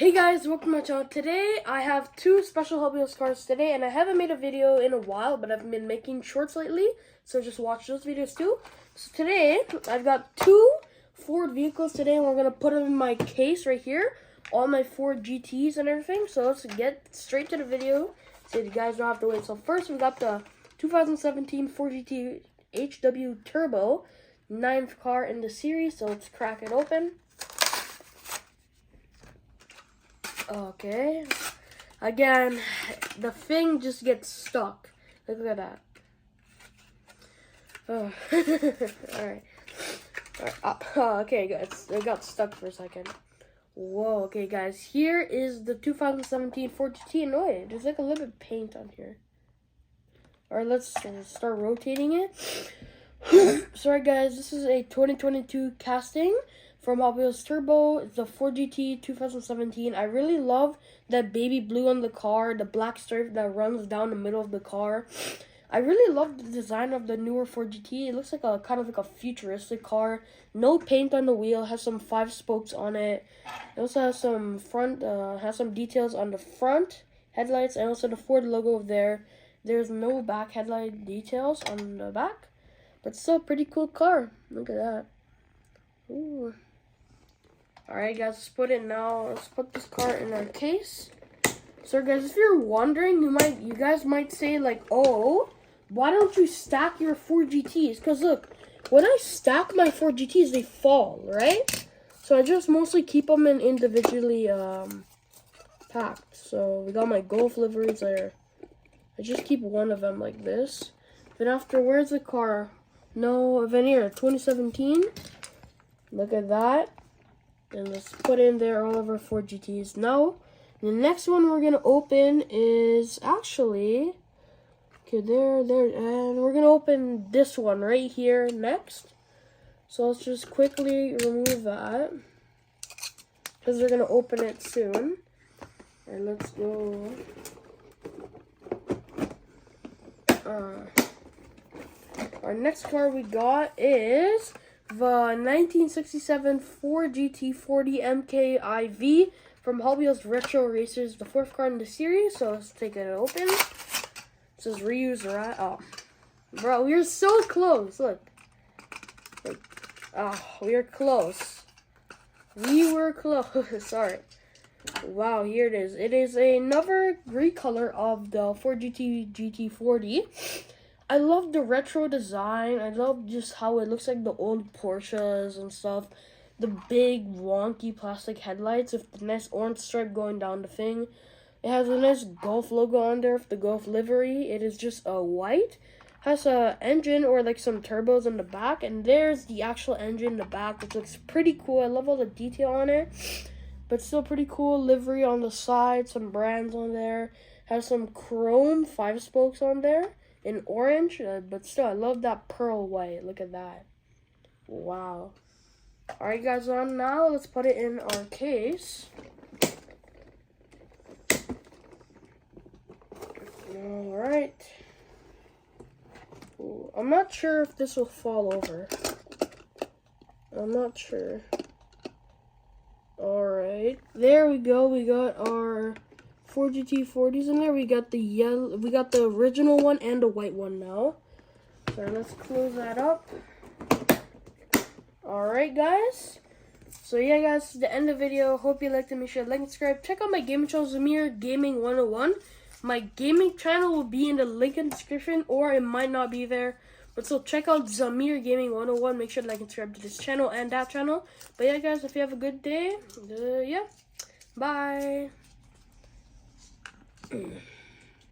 Hey guys, welcome to my channel. Today I have two special HotWheels cars today, and I haven't made a video in a while, but I've been making shorts lately, so just watch those videos too. So today I've got two Ford vehicles today, and we're gonna put them in my case right here, all my Ford GTs and everything. So let's get straight to the video so you guys don't have to wait. So first we got the 2017 Ford GT HW Turbo, 9th car in the series. So let's crack it open. Okay, again, the thing just gets stuck. Look at that. Oh. Alright. Okay, guys, it got stuck for a second. Whoa, okay, guys, here is the 2017 Ford GT. And wait, there's like a little bit of paint on here. Alright, let's start rotating it. Sorry, guys, this is a 2022 casting from HotWheels Turbo. It's the Ford GT 2017. I really love that baby blue on the car, the black stripe that runs down the middle of the car. I really love the design of the newer Ford GT. It looks like a kind of like a futuristic car. No paint on the wheel. Has some 5 spokes on it. It also has some has some details on the front headlights and also the Ford logo there. There's no back headlight details on the back, but still a pretty cool car. Look at that. Ooh. Alright guys, let's put it now. Let's put this car in our case. So guys, if you're wondering, you guys might say like, oh, why don't you stack your Ford GTs? Because look, when I stack my Ford GTs, they fall, right? So I just mostly keep them in individually packed. So we got my Golf liveries there. I just keep one of them like this. Then after, where's the car? No, Veneer, 2017. Look at that. And let's put in there all of our Ford GTs. Now, the next one we're going to open is actually, okay, there, and we're going to open this one right here next. So let's just quickly remove that, because we're going to open it soon. Alright, let's go. Our next car we got is the 1967 Ford GT40 MKIV from HotWheels Retro Racers, the 4th car in the series. So let's take it open. It says reuse, right? Oh, bro, we are so close. Look. Oh, we are close. We were close. Sorry. Wow, here it is. It is another recolor of the Ford GT40. I love the retro design. I love just how it looks like the old Porsches and stuff. The big wonky plastic headlights with the nice orange stripe going down the thing. It has a nice Golf logo on there with the Golf livery. It is just white. Has a engine or like some turbos in the back. And there's the actual engine in the back, which looks pretty cool. I love all the detail on it. But still pretty cool livery on the side. Some brands on there. Has some chrome 5 spokes on there in orange, but still I love that pearl white. Look at that. Wow. Alright guys, on now let's put it in our case. Alright. I'm not sure if this will fall over. I'm not sure. Alright, there we go. We got our Ford GT40s in there. We got the yellow, we got the original one and the white one now. So let's close that up. Alright guys. So yeah guys, this is the end of the video. Hope you liked it. Make sure to like and subscribe. Check out my gaming channel, Zamir Gaming 101. My gaming channel will be in the link in the description, or it might not be there. But still, check out Zamir Gaming 101. Make sure to like and subscribe to this channel and that channel. But yeah guys, if you have a good day, yeah, bye.